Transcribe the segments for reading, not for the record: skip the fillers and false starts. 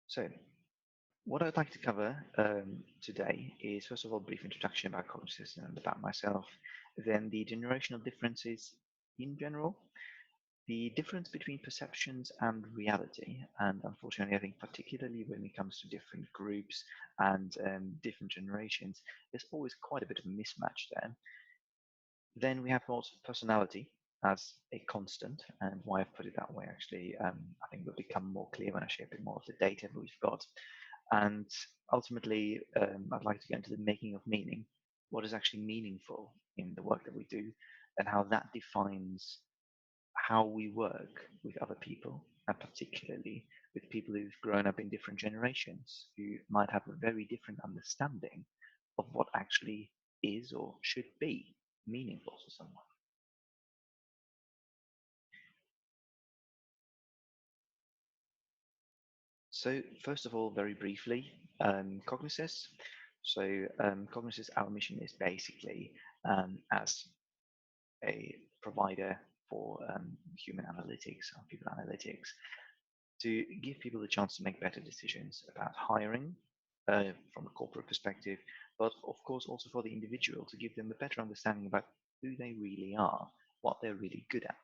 So, what I'd like to cover today is, first of all, a brief introduction about Cognisess and about myself, then the generational differences in general, the difference between perceptions and reality, and unfortunately, I think particularly when it comes to different groups and different generations, there's always quite a bit of a mismatch there. Then we have also personality as a constant, and why I've put it that way actually, I think will become more clear when I share a bit more of the data that we've got. And ultimately, I'd like to get into the making of meaning, what is actually meaningful in the work that we do, and how that defines how we work with other people, and particularly with people who've grown up in different generations, who might have a very different understanding of what actually is or should be meaningful to someone. So first of all, very briefly, Cognisess. So Cognisess, our mission is basically as a provider for human analytics or people analytics to give people the chance to make better decisions about hiring from a corporate perspective, but of course also for the individual to give them a better understanding about who they really are, what they're really good at.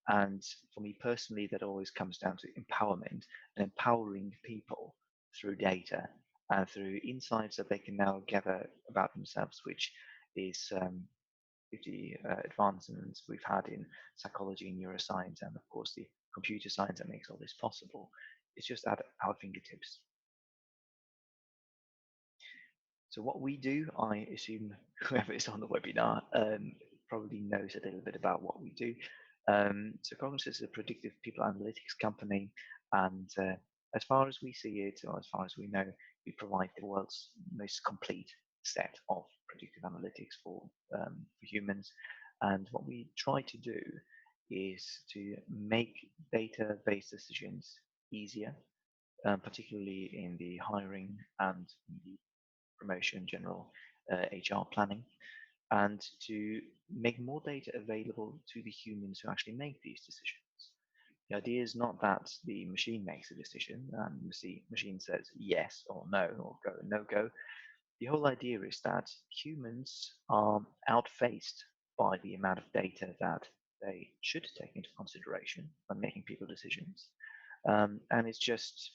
And for me personally, that always comes down to empowerment and empowering people through data and through insights that they can now gather about themselves, which is with the advancements we've had in psychology and neuroscience, and of course the computer science that makes all this possible. It's just at our fingertips. So what we do, I assume whoever is on the webinar probably knows a little bit about what we do. So Cognisess is a predictive people analytics company, and as far as we see it, or as far as we know, we provide the world's most complete set of predictive analytics for humans. And what we try to do is to make data-based decisions easier, particularly in the hiring and in the promotion, general HR planning, and to make more data available to the humans who actually make these decisions. The idea is not that the machine makes a decision and the machine says yes or no or go no go. The whole idea is that humans are outfaced by the amount of data that they should take into consideration when making people decisions. And it's just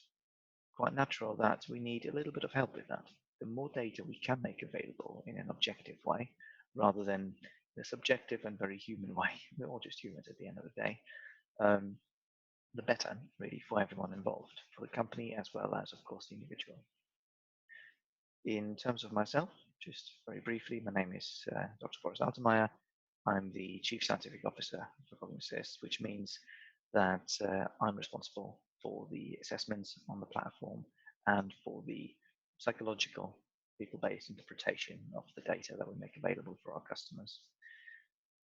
quite natural that we need a little bit of help with that. The more data we can make available in an objective way, rather than the subjective and very human way, we're all just humans at the end of the day, um, the better, really, for everyone involved, for the company as well as, of course, the individual. In terms of myself, just very briefly, my name is Dr. Boris Altemeyer. I'm the Chief Scientific Officer for Cognisess, which means that I'm responsible for the assessments on the platform and for the psychological, people-based interpretation of the data that we make available for our customers.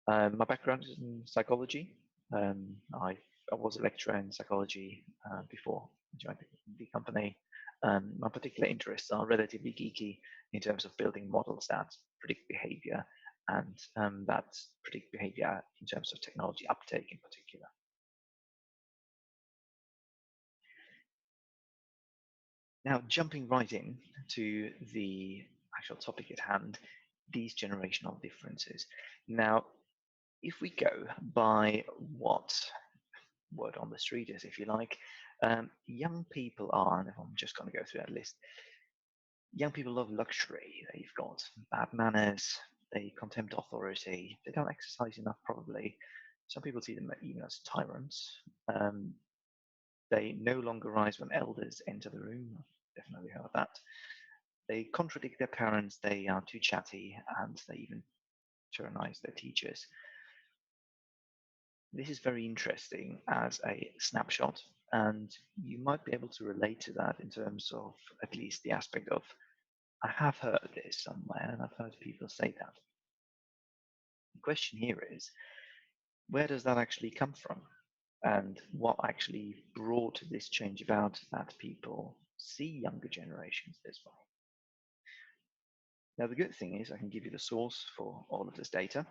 My background is in psychology. I was a lecturer in psychology before I joined the company. My particular interests are relatively geeky in terms of building models that predict behavior and that predict behavior in terms of technology uptake in particular. Now, jumping right in to the actual topic at hand, these generational differences. Now, if we go by what word on the street is, if you like, young people are, and if I'm just going to go through that list, young people love luxury. They've got bad manners, they contempt authority, they don't exercise enough probably. Some people see them even as tyrants. They no longer rise when elders enter the room. I've definitely heard that. They contradict their parents, they are too chatty, and they even tyrannize their teachers. This is very interesting as a snapshot, and you might be able to relate to that in terms of at least the aspect of, I have heard this somewhere, and I've heard people say that. The question here is, where does that actually come from? And what actually brought this change about that people see younger generations this way? Now, the good thing is I can give you the source for all of this data.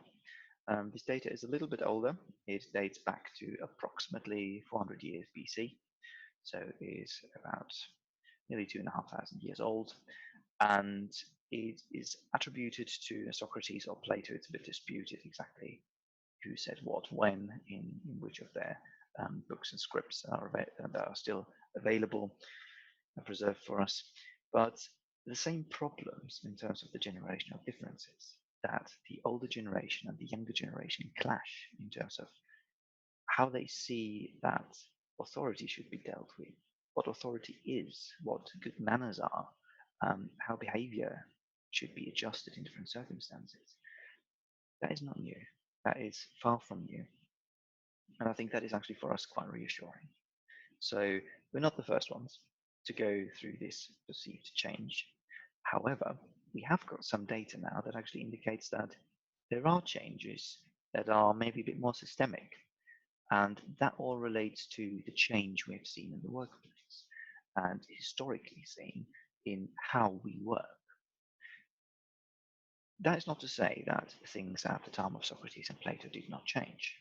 This data is a little bit older. It dates back to approximately 400 years BC. So it is about nearly 2,500 years old, and it is attributed to Socrates or Plato. It's a bit disputed exactly who said what when in which of their books and scripts that are still available and preserved for us. But the same problems in terms of the generational differences, that the older generation and the younger generation clash in terms of how they see that authority should be dealt with, what authority is, what good manners are, how behavior should be adjusted in different circumstances. That is not new. That is far from new. And I think that is actually for us quite reassuring. So we're not the first ones to go through this perceived change. However, we have got some data now that actually indicates that there are changes that are maybe a bit more systemic. And that all relates to the change we have seen in the workplace and historically seen in how we work. That is not to say that things at the time of Socrates and Plato did not change.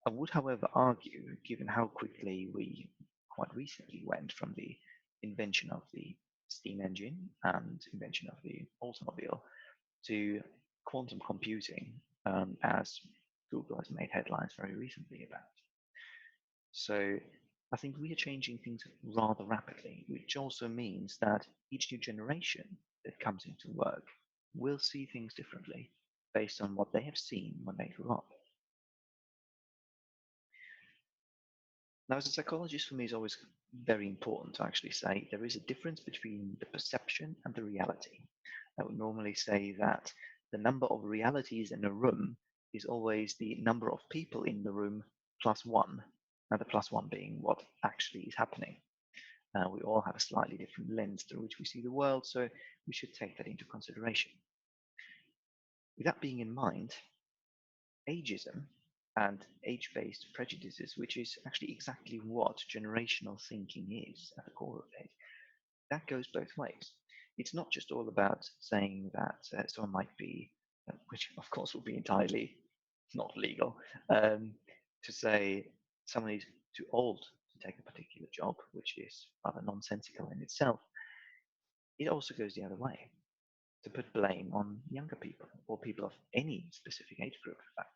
I would, however, argue, given how quickly we quite recently went from the invention of the steam engine and invention of the automobile to quantum computing, as Google has made headlines very recently about. So I think we are changing things rather rapidly, which also means that each new generation that comes into work will see things differently based on what they have seen when they grew up. Now, as a psychologist, for me, it's always very important to actually say there is a difference between the perception and the reality. I would normally say that the number of realities in a room is always the number of people in the room plus one, and the plus one being what actually is happening. We all have a slightly different lens through which we see the world, so we should take that into consideration. With that being in mind, ageism and age-based prejudices, which is actually exactly what generational thinking is at the core of it, that goes both ways. It's not just all about saying that someone might be, which of course will be entirely not legal, to say someone is too old to take a particular job, which is rather nonsensical in itself. It also goes the other way, to put blame on younger people or people of any specific age group, in fact.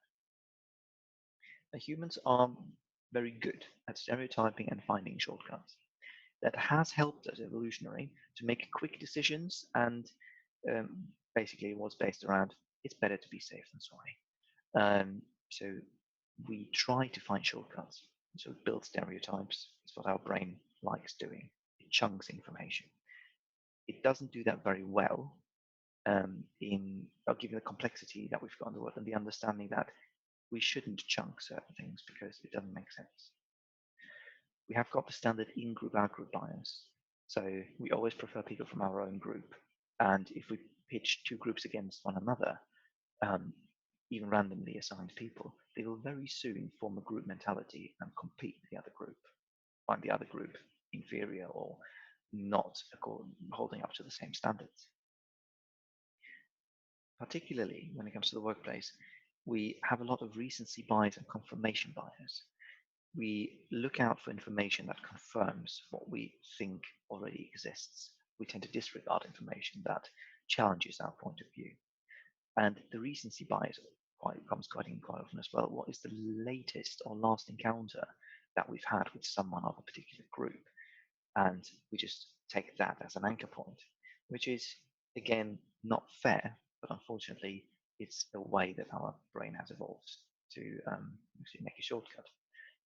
Humans are very good at stereotyping and finding shortcuts. That has helped us evolutionary to make quick decisions, and basically it was based around it's better to be safe than sorry. So we try to find shortcuts. So we build stereotypes. It's what our brain likes doing. It chunks information. It doesn't do that very well given the complexity that we've got in the world and the understanding that we shouldn't chunk certain things because it doesn't make sense. We have got the standard in-group, out-group bias. So we always prefer people from our own group. And if we pitch two groups against one another, even randomly assigned people, they will very soon form a group mentality and compete with the other group, find the other group inferior or not holding up to the same standards. Particularly when it comes to the workplace, we have a lot of recency bias and confirmation bias. We look out for information that confirms what we think already exists. We tend to disregard information that challenges our point of view. And the recency bias comes quite often as well. What is the latest or last encounter that we've had with someone of a particular group? And we just take that as an anchor point, which is, again, not fair, but unfortunately, it's a way that our brain has evolved to actually make a shortcut.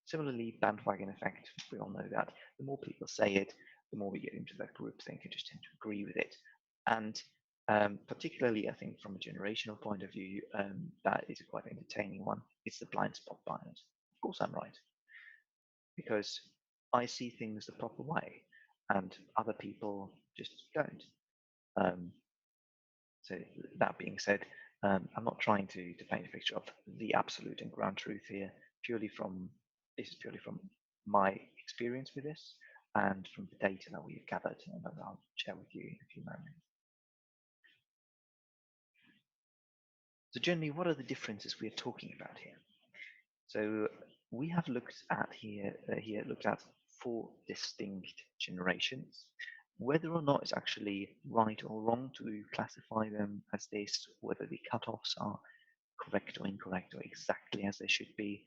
Similarly, bandwagon effect, we all know that the more people say it, the more we get into that group think and just tend to agree with it. And particularly, I think from a generational point of view, that is a quite entertaining one. It's the blind spot bias. Of course I'm right, because I see things the proper way and other people just don't. So that being said, I'm not trying to paint a picture of the absolute and ground truth here. This is purely from my experience with this and from the data that we've gathered and that I'll share with you in a few moments. So generally, what are the differences we are talking about here? So we have looked at looked at 4 distinct generations, Whether or not it's actually right or wrong to classify them as this, whether the cutoffs are correct or incorrect or exactly as they should be,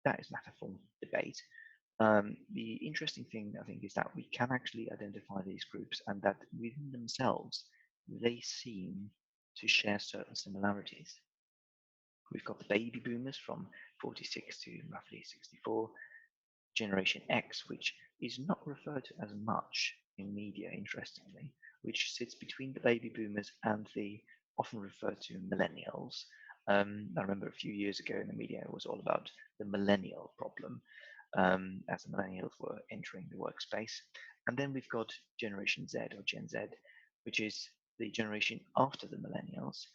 that is matter for debate. The interesting thing, I think, is that we can actually identify these groups and that within themselves, they seem to share certain similarities. We've got the baby boomers from 46 to roughly 64, Generation X, which is not referred to as much in media, interestingly, which sits between the baby boomers and the often referred to millennials. I remember a few years ago in the media, it was all about the millennial problem as the millennials were entering the workspace. And then we've got Generation Z or Gen Z, which is the generation after the millennials,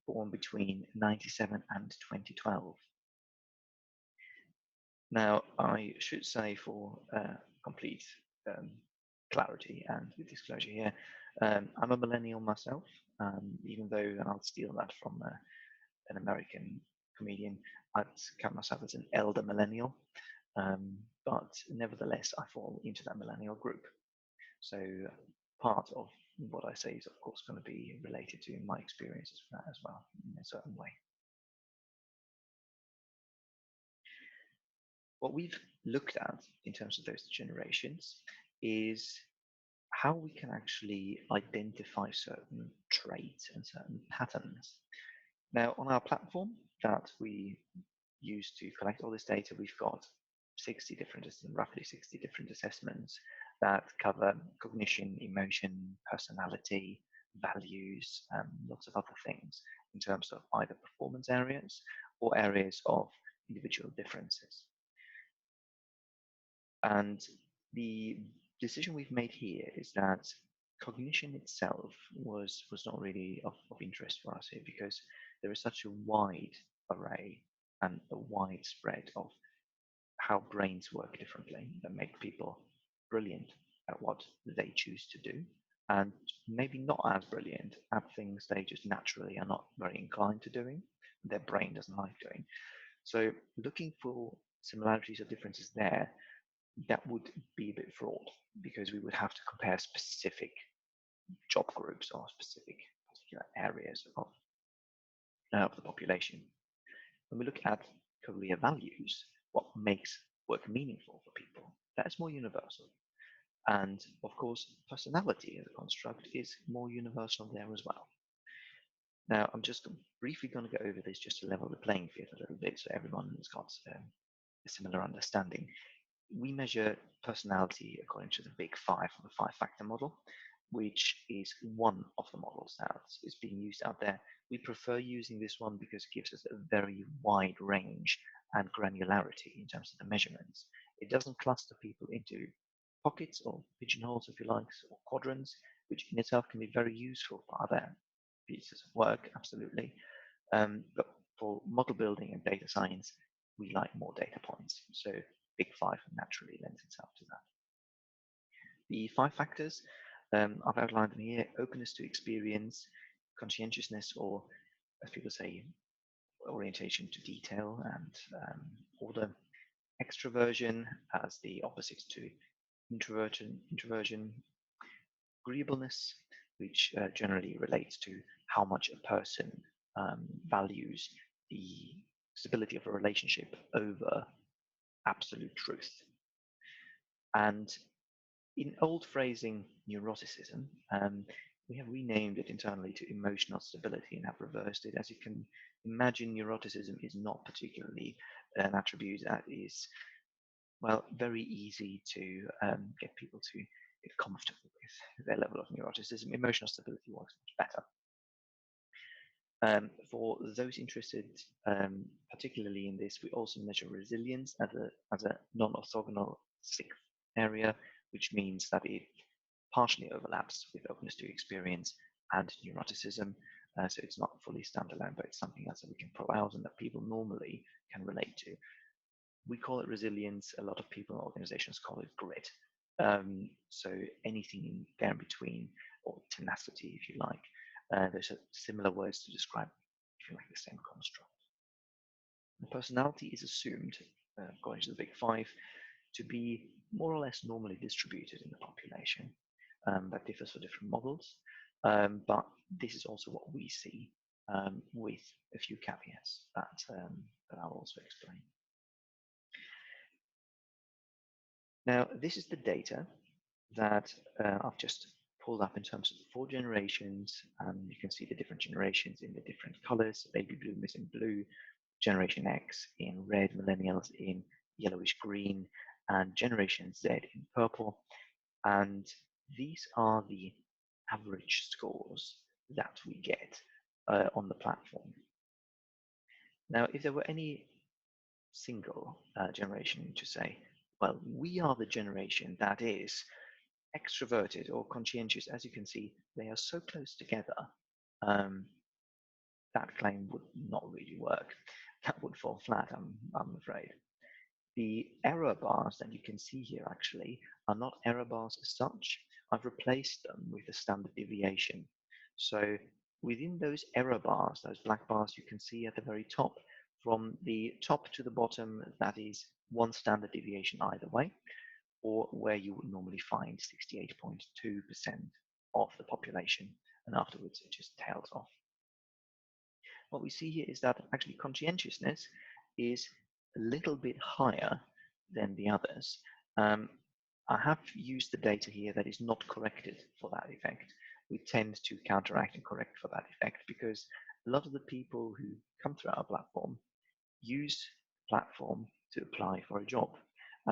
born between 97 and 2012. Now, I should say for complete um, clarity and disclosure here, I'm a millennial myself, even though, and I'll steal that from an American comedian, I'd count myself as an elder millennial, but nevertheless, I fall into that millennial group. So part of what I say is, of course, going to be related to my experiences with that as well, in a certain way. What we've looked at in terms of those generations is how we can actually identify certain traits and certain patterns. Now, on our platform that we use to collect all this data, we've got 60 different, roughly 60 different assessments that cover cognition, emotion, personality, values, lots of other things in terms of either performance areas or areas of individual differences. And the decision we've made here is that cognition itself was not really of interest for us here because there is such a wide array and a wide spread of how brains work differently that make people brilliant at what they choose to do and maybe not as brilliant at things they just naturally are not very inclined to doing, their brain doesn't like doing. So looking for similarities or differences there, that would be a bit fraught because we would have to compare specific job groups or specific particular areas of the population. When we look at career values, what makes work meaningful for people, that's more universal. And of course, personality as a construct is more universal there as well. Now, I'm just briefly going to go over this just to level the playing field a little bit so everyone's got a similar understanding. We measure personality according to the big five, or the five-factor model, which is one of the models that is being used out there. We prefer using this one because it gives us a very wide range and granularity in terms of the measurements. It doesn't cluster people into pockets or pigeonholes, if you like, or quadrants, which in itself can be very useful for other pieces of work, absolutely. But for model building and data science, we like more data points. So Big Five naturally lends itself to that. The five factors, I've outlined them here: openness to experience, conscientiousness, or as people say, orientation to detail and order, extroversion as the opposite to introversion, agreeableness, which generally relates to how much a person values the stability of a relationship over absolute truth. And in old phrasing, neuroticism, we have renamed it internally to emotional stability and have reversed it. As you can imagine, neuroticism is not particularly an attribute that is, well, very easy to get people to get comfortable with their level of neuroticism. Emotional stability works much better. For those interested, particularly in this, we also measure resilience as a non-orthogonal sixth area, which means that it partially overlaps with openness to experience and neuroticism. So it's not fully standalone, but it's something else that we can pull out and that people normally can relate to. We call it resilience. A lot of people in organizations call it grit. So anything there in between, or tenacity, if you like. There's similar words to describe, if you like, the same construct. The personality is assumed, according to the Big Five, to be more or less normally distributed in the population. that differs for different models, but this is also what we see with a few caveats that I'll also explain. Now, this is the data that I've just pulled up in terms of the 4 generations, and you can see the different generations in the different colors. Baby boomers in blue, Generation X in red, millennials in yellowish green, and Generation Z in purple. And these are the average scores that we get on the platform. Now, if there were any single generation to say, well, we are the generation that is extroverted or conscientious, as you can see, they are so close together, that claim would not really work. That would fall flat, I'm afraid. The error bars that you can see here actually are not error bars as such. I've replaced them with a standard deviation. So within those error bars, those black bars you can see at the very top, from the top to the bottom, that is one standard deviation either way, or where you would normally find 68.2% of the population, and afterwards it just tails off. What we see here is that actually conscientiousness is a little bit higher than the others. I have used the data here that is not corrected for that effect. We tend to counteract and correct for that effect because a lot of the people who come through our platform use the platform to apply for a job.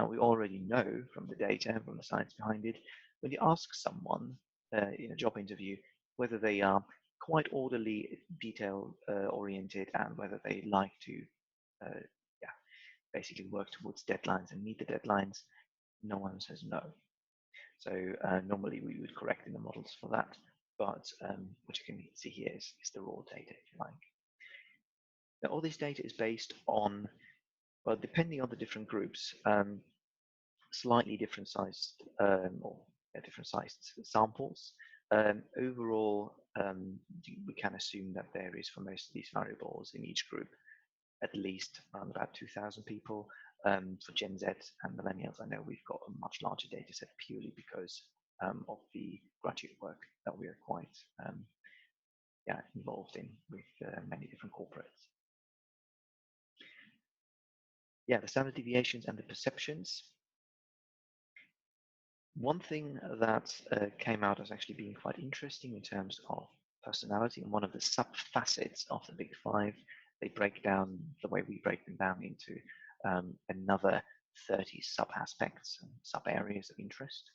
We already know from the data and from the science behind it, when you ask someone in a job interview whether they are quite orderly, detail oriented, and whether they like to yeah, basically work towards deadlines and meet the deadlines, no one says no. So normally we would correct in the models for that, but what you can see here is the raw data, if you like. Now, all this data is based on, well, depending on the different groups, slightly different sized or different sized samples. Overall, we can assume that there is for most of these variables in each group at least around about 2,000 people. For Gen Z and Millennials, I know we've got a much larger data set purely because of the graduate work that we are quite involved in with many different corporates. Yeah, the standard deviations and the perceptions. One thing that came out as actually being quite interesting in terms of personality, and one of the sub-facets of the Big Five, they break down the way we break them down into another 30 sub-aspects and sub-areas of interest.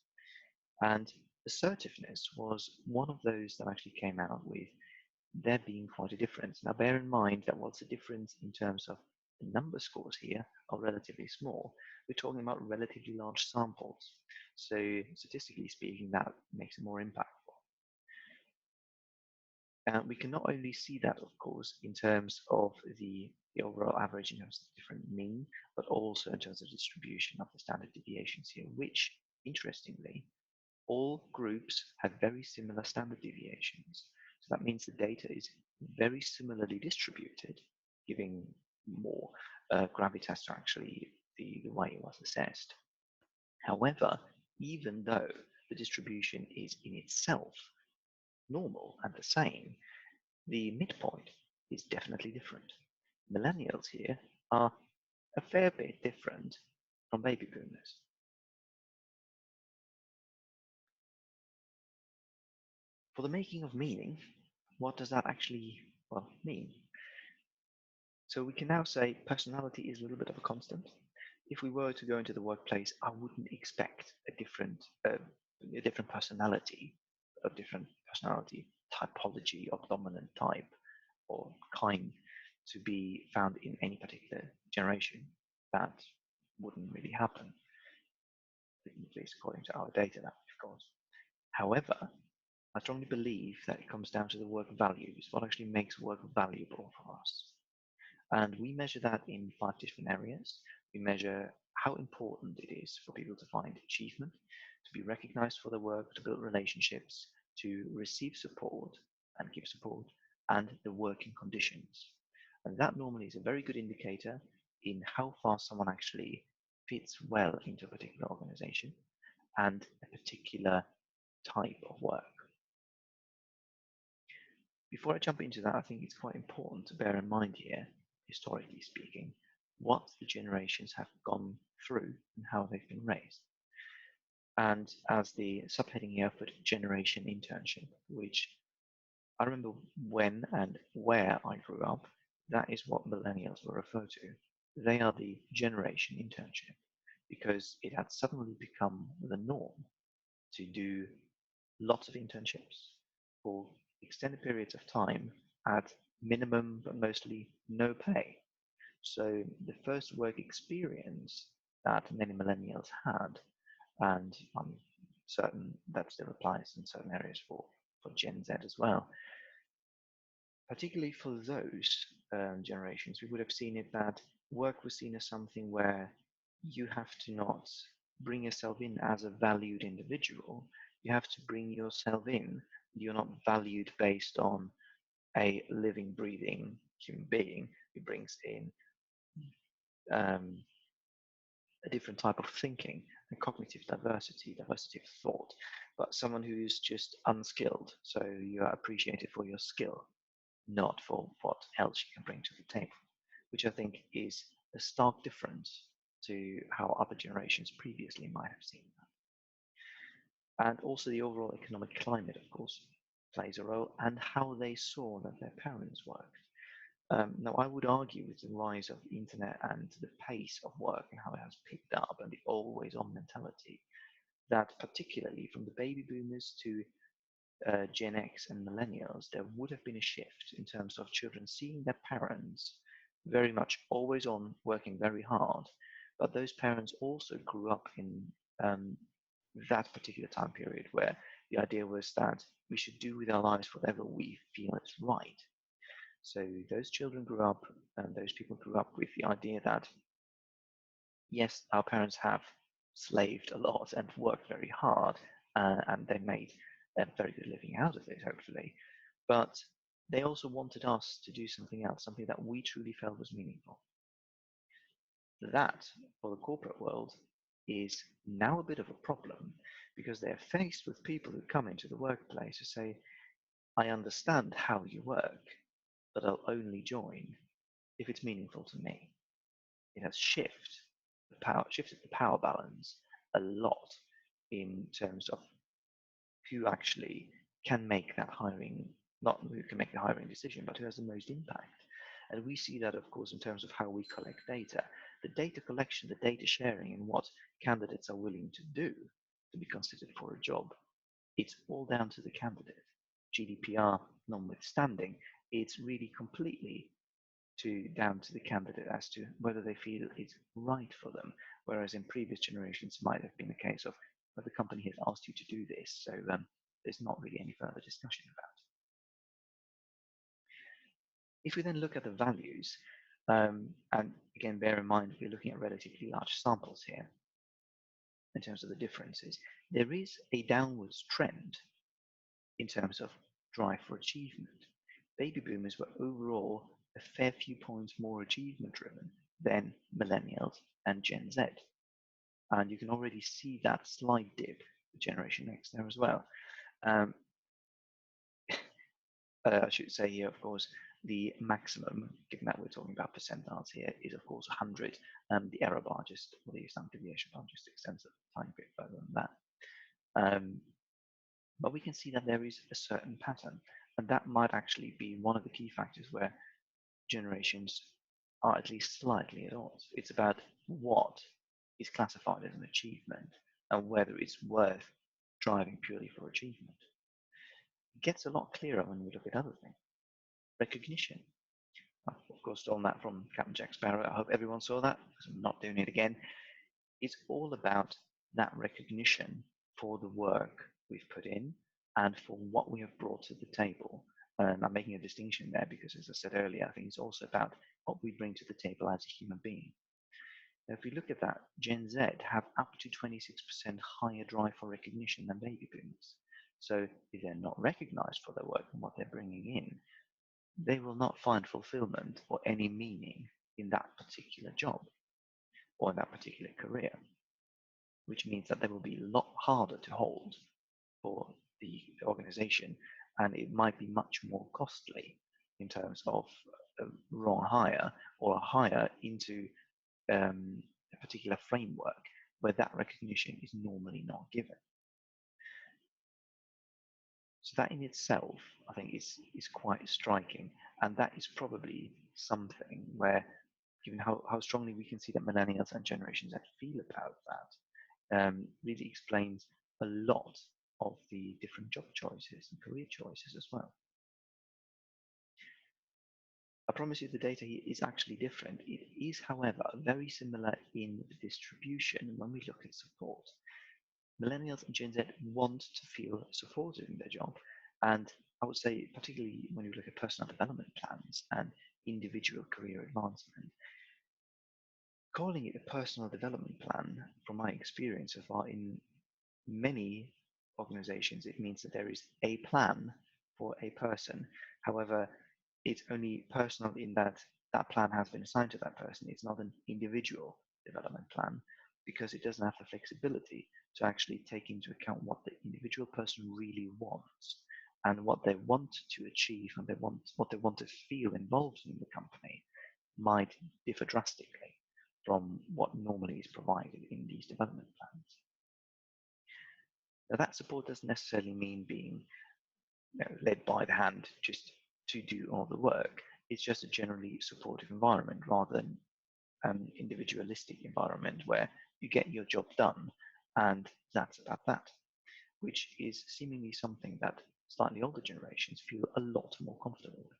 And assertiveness was one of those that actually came out with there being quite a difference. Now, bear in mind that whilst the difference in terms of the number scores here are relatively small, we're talking about relatively large samples. So statistically speaking, that makes it more impactful. We can not only see that, of course, in terms of the overall average in terms of the different mean, but also in terms of distribution of the standard deviations here, which, interestingly, all groups have very similar standard deviations. So that means the data is very similarly distributed, giving more gravitas to actually the way it was assessed. However, even though the distribution is in itself normal and the same, the midpoint is definitely different. Millennials here are a fair bit different from baby boomers. For the making of meaning, what does that actually mean? So we can now say personality is a little bit of a constant. If we were to go into the workplace, I wouldn't expect a different personality, a different personality typology of dominant type or kind to be found in any particular generation. That wouldn't really happen, at least according to our data, of course. However, I strongly believe that it comes down to the work values, what actually makes work valuable for us. And we measure that in 5 different areas. We measure how important it is for people to find achievement, to be recognized for their work, to build relationships, to receive support and give support, and the working conditions. And that normally is a very good indicator in how far someone actually fits well into a particular organization and a particular type of work. Before I jump into that, I think it's quite important to bear in mind here, historically speaking, what the generations have gone through and how they've been raised. And as the subheading here for generation internship, which I remember when and where I grew up, that is what millennials were referred to. They are the generation internship because it had suddenly become the norm to do lots of internships for extended periods of time at minimum but mostly no pay. So the first work experience that many millennials had, and I'm certain that still applies in certain areas for Gen Z as well, particularly for those generations, we would have seen it that work was seen as something where you have to not bring yourself in as a valued individual. You have to bring yourself in. You're not valued based on a living, breathing human being who brings in um, a different type of thinking and cognitive diversity, diversity of thought, but someone who's just unskilled. So you are appreciated for your skill, not for what else you can bring to the table, which I think is a stark difference to how other generations previously might have seen that. And also the overall economic climate, of course, plays a role, and how they saw that their parents worked. Now, I would argue with the rise of the internet and the pace of work and how it has picked up and the always on mentality, that particularly from the baby boomers to Gen X and millennials, there would have been a shift in terms of children seeing their parents very much always on, working very hard. But those parents also grew up in that particular time period where the idea was that we should do with our lives whatever we feel is right. So those children grew up, and those people grew up with the idea that yes, our parents have slaved a lot and worked very hard, and they made a very good living out of it, hopefully. But they also wanted us to do something else, something that we truly felt was meaningful. That, for the corporate world, is now a bit of a problem because they're faced with people who come into the workplace who say, I understand how you work, but I'll only join if it's meaningful to me. It has shifted the power balance a lot in terms of who actually can make that hiring, not who can make the hiring decision, but who has the most impact. And we see that, of course, in terms of how we collect data. The data collection, the data sharing, and what candidates are willing to do to be considered for a job, it's all down to the candidate. GDPR notwithstanding, it's really completely down to the candidate as to whether they feel it's right for them. Whereas in previous generations, it might have been a case of, well, the company has asked you to do this, so there's not really any further discussion about it. If we then look at the values, and again, bear in mind we're looking at relatively large samples here in terms of the differences, there is a downwards trend in terms of drive for achievement. Baby boomers were overall a fair few points more achievement driven than millennials and Gen Z. And you can already see that slight dip with Generation X there as well. Um, I should say here, of course, the maximum, given that we're talking about percentiles here, is of course 100. The error bar just, or the standard deviation bar just extends a tiny bit further than that. But we can see that there is a certain pattern, and that might actually be one of the key factors where generations are at least slightly at odds. It's about what is classified as an achievement and whether it's worth driving purely for achievement. It gets a lot clearer when we look at other things. Recognition. I've, of course, stolen that from Captain Jack Sparrow. I hope everyone saw that, because I'm not doing it again. It's all about that recognition for the work we've put in and for what we have brought to the table. And I'm making a distinction there because, as I said earlier, I think it's also about what we bring to the table as a human being. Now, if we look at that, Gen Z have up to 26% higher drive for recognition than baby boomers. So if they're not recognized for their work and what they're bringing in, they will not find fulfillment or any meaning in that particular job or in that particular career, which means that they will be a lot harder to hold for the organization, and it might be much more costly in terms of a wrong hire or a hire into a particular framework where that recognition is normally not given. So that in itself, I think, is quite striking, and that is probably something where, given how strongly we can see that millennials and Generation Z feel about that, really explains a lot of the different job choices and career choices as well. I promise you the data here is actually different. It is, however, very similar in the distribution when we look at support. Millennials and Gen Z want to feel supported in their job, and I would say, particularly when you look at personal development plans and individual career advancement, calling it a personal development plan, from my experience so far in many organizations, it means that there is a plan for a person. However, it's only personal in that that plan has been assigned to that person. It's not an individual development plan because it doesn't have the flexibility to actually take into account what the individual person really wants and what they want to achieve and what they want to feel involved in the company might differ drastically from what normally is provided in these development plans. Now, that support doesn't necessarily mean being led by the hand just to do all the work. It's just a generally supportive environment rather than an individualistic environment where you get your job done and that's about that, which is seemingly something that slightly older generations feel a lot more comfortable with.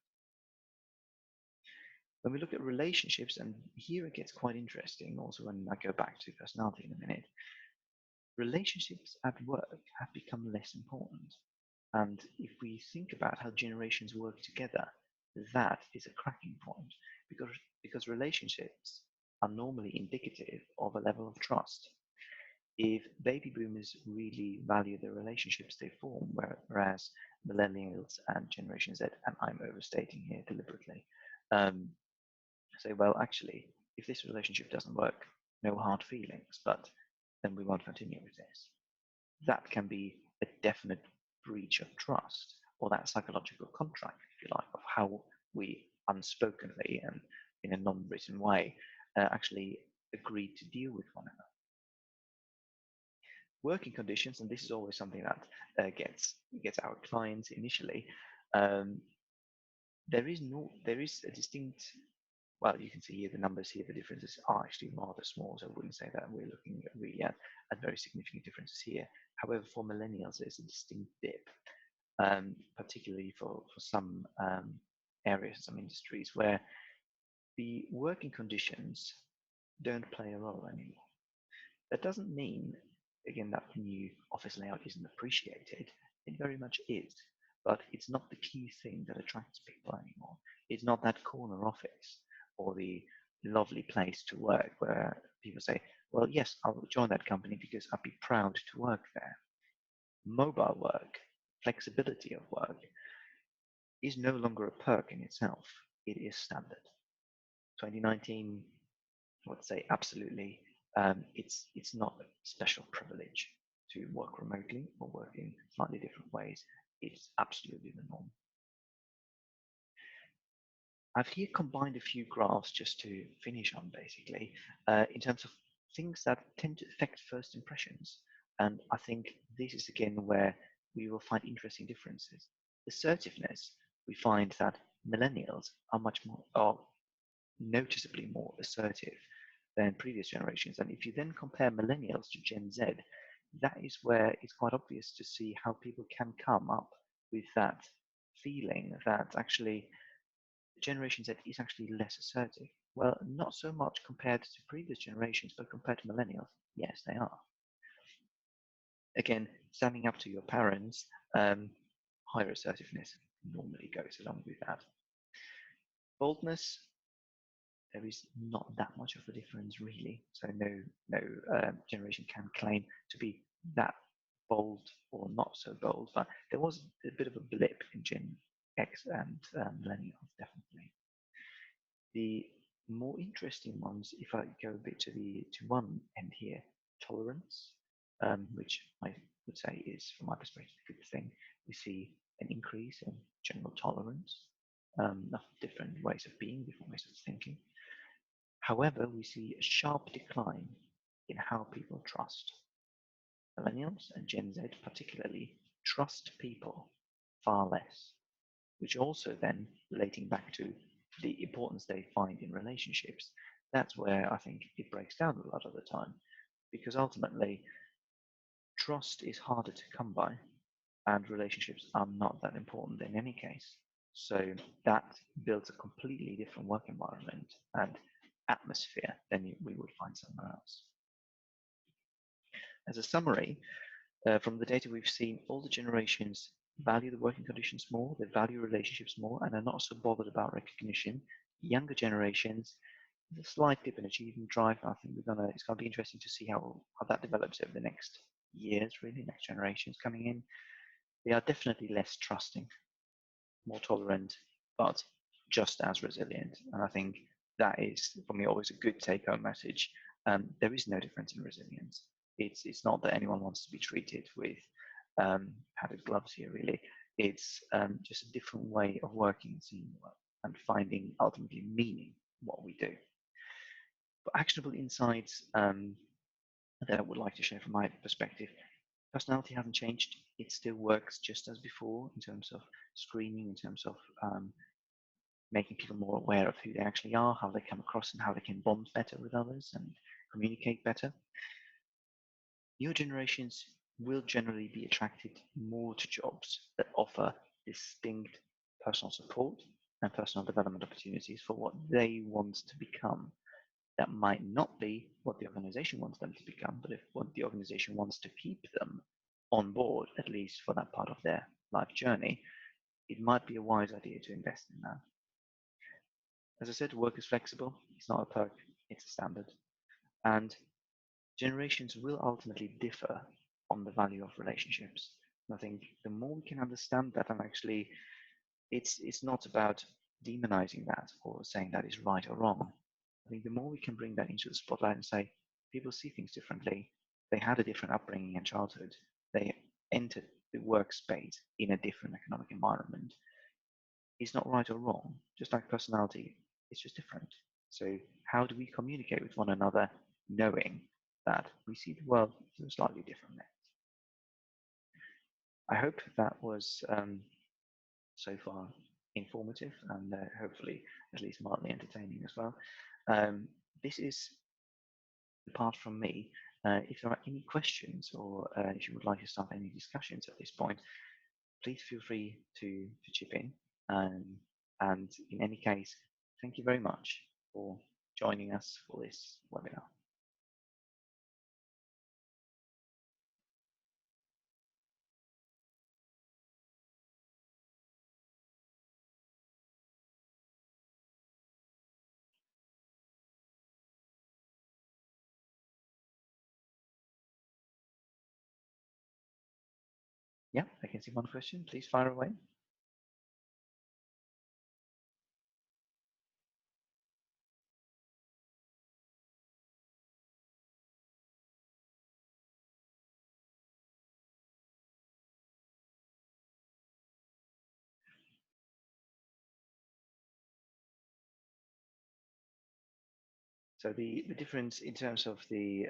When we look at relationships, and here it gets quite interesting also when I go back to personality in a minute, relationships at work have become less important. And if we think about how generations work together, that is a cracking point because relationships are normally indicative of a level of trust. If baby boomers really value the relationships they form, whereas millennials and Generation Z, and I'm overstating here deliberately, say, well, actually, if this relationship doesn't work, no hard feelings, but then we won't continue with this. That can be a definite breach of trust, or that psychological contract, if you like, of how we unspokenly and in a non-written way actually agreed to deal with one another. Working conditions, and this is always something that gets our clients initially. There is a distinct. Well, you can see here the numbers here. The differences are actually rather small, so I wouldn't say that we're looking really at very significant differences here. However, for millennials, there's a distinct dip, particularly for some areas, some industries where the working conditions don't play a role anymore. That doesn't mean, again, that the new office layout isn't appreciated. It very much is, but it's not the key thing that attracts people anymore. It's not that corner office or the lovely place to work where people say, well, yes, I'll join that company because I'd be proud to work there. Mobile work, flexibility of work, is no longer a perk in itself. It is standard. 2019, I would say absolutely, it's not a special privilege to work remotely or work in slightly different ways. It's absolutely the norm. I've here combined a few graphs just to finish on, basically, in terms of things that tend to affect first impressions. And I think this is again where we will find interesting differences. Assertiveness, we find that millennials are much more, are noticeably more assertive than previous generations. And if you then compare millennials to Gen Z, that is where it's quite obvious to see how people can come up with that feeling that actually Generation Z is actually less assertive. Well, not so much compared to previous generations, but compared to millennials, yes, they are. Again, standing up to your parents, higher assertiveness normally goes along with that. Boldness, there is not that much of a difference really. So no generation can claim to be that bold or not so bold, but there was a bit of a blip in Gen X and millennials, definitely. The more interesting ones, if I go a bit to one end here, tolerance, which I would say is, from my perspective, a good thing. We see an increase in general tolerance of different ways of being, different ways of thinking. However, we see a sharp decline in how people trust. Millennials and Gen Z particularly trust people far less, which also then relating back to the importance they find in relationships, that's where I think it breaks down a lot of the time. Because ultimately, trust is harder to come by, and relationships are not that important in any case. So that builds a completely different work environment and atmosphere than we would find somewhere else. As a summary, from the data we've seen, older generations value the working conditions more, they value relationships more, and are not so bothered about recognition. Younger generations, a slight dip in achievement drive. I think it's gonna be interesting to see how that develops over the next years, really, next generations coming in. They are definitely less trusting, more tolerant, but just as resilient. And I think that is, for me, always a good take-home message. There is no difference in resilience. It's not that anyone wants to be treated with padded gloves here, really. It's just a different way of working and seeing the world and finding ultimately meaning what we do. But actionable insights that I would like to share from my perspective. Personality hasn't changed. It still works just as before in terms of screening, in terms of making people more aware of who they actually are, how they come across, and how they can bond better with others and communicate better. Newer generations will generally be attracted more to jobs that offer distinct personal support and personal development opportunities for what they want to become. That might not be what the organization wants them to become, but if what the organization wants to keep them on board, at least for that part of their life journey, it might be a wise idea to invest in that. As I said, work is flexible. It's not a perk, it's a standard. And generations will ultimately differ on the value of relationships. And I think the more we can understand that, and actually it's not about demonizing that or saying that is right or wrong. I think the more we can bring that into the spotlight and say people see things differently, they had a different upbringing and childhood, they entered the workspace in a different economic environment. It's not right or wrong, just like personality, it's just different. So how do we communicate with one another knowing that we see the world through a slightly different lens? I hope that was so far informative and hopefully at least mildly entertaining as well. This is the part from me. If there are any questions or if you would like to start any discussions at this point, please feel free to chip in. And in any case, thank you very much for joining us for this webinar. Yeah, I can see one question. Please fire away. So the difference in terms of the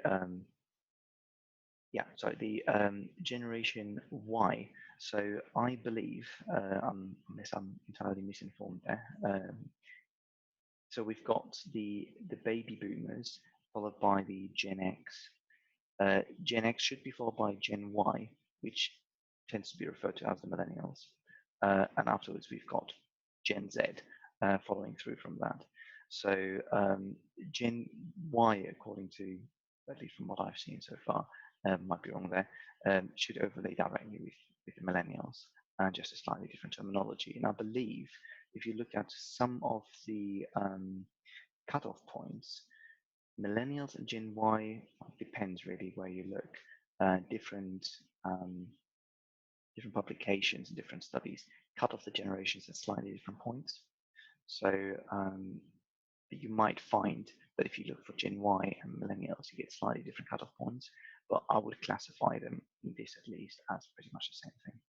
generation Y. So I believe, unless I'm entirely misinformed there, so we've got the baby boomers followed by the Gen X. Gen X should be followed by Gen Y, which tends to be referred to as the millennials. And afterwards we've got Gen Z following through from that. So Gen Y, according to, at least from what I've seen so far, might be wrong there, should overlay directly with the millennials and just a slightly different terminology. And I believe if you look at some of the cutoff points, millennials and Gen Y, depends really where you look, different publications and different studies cut off the generations at slightly different points. So you might find that if you look for Gen Y and millennials, you get slightly different cutoff points. but I would classify them, this at least, as pretty much the same thing.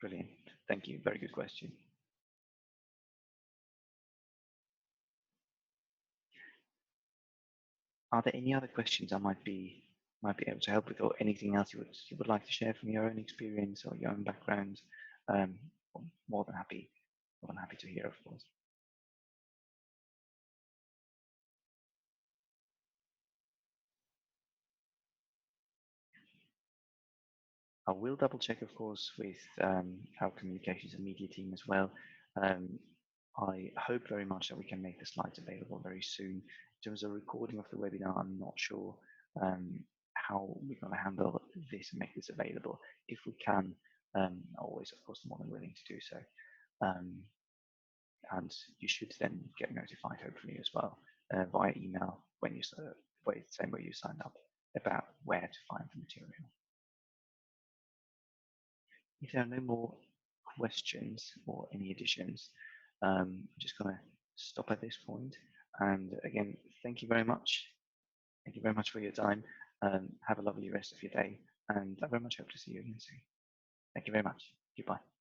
Brilliant. Thank you. Very good question. Are there any other questions I might be able to help with, or anything else you would like to share from your own experience or your own background? Um, I'm more than happy to hear, of course. I will double check, of course, with our communications and media team as well. Um, I hope very much that we can make the slides available very soon. In terms of recording of the webinar, I'm not sure how we're going to handle this and make this available. If we can, always, of course, more than willing to do so. Um, and you should then get notified, hopefully, as well via email when you same way you signed up, about where to find the material. If there are no more questions or any additions, I'm just going to stop at this point. And again, thank you very much. Thank you very much for your time. Have a lovely rest of your day. And I very much hope to see you again soon. Thank you very much. Goodbye.